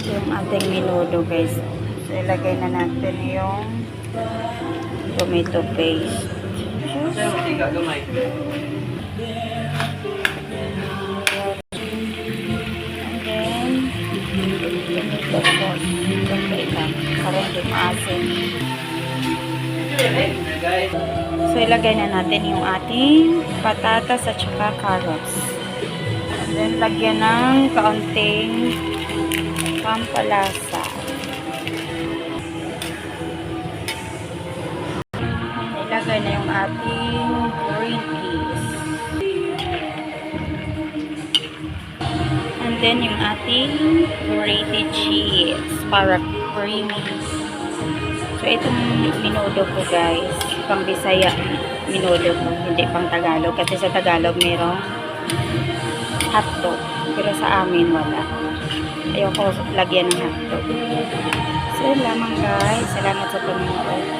yung ating menudo guys. So, ilagay na natin yung tomato paste. And then, tomato sauce. Okay lang. Para hindi maasin. So, ilagay na natin yung ating patatas at saka carrots. And then, lagyan ng kaunting pampalasa. Ilagay na yung ating green peas. And then, yung ating grated cheese para creamy. So, itong menudo ko guys, pang Bisaya menudo ko, hindi pang Tagalog. Kasi sa Tagalog merong hotdog. Pero sa amin wala. Ayoko lagyan ng hotdog. So, yun lamang guys. Salamat sa panonood.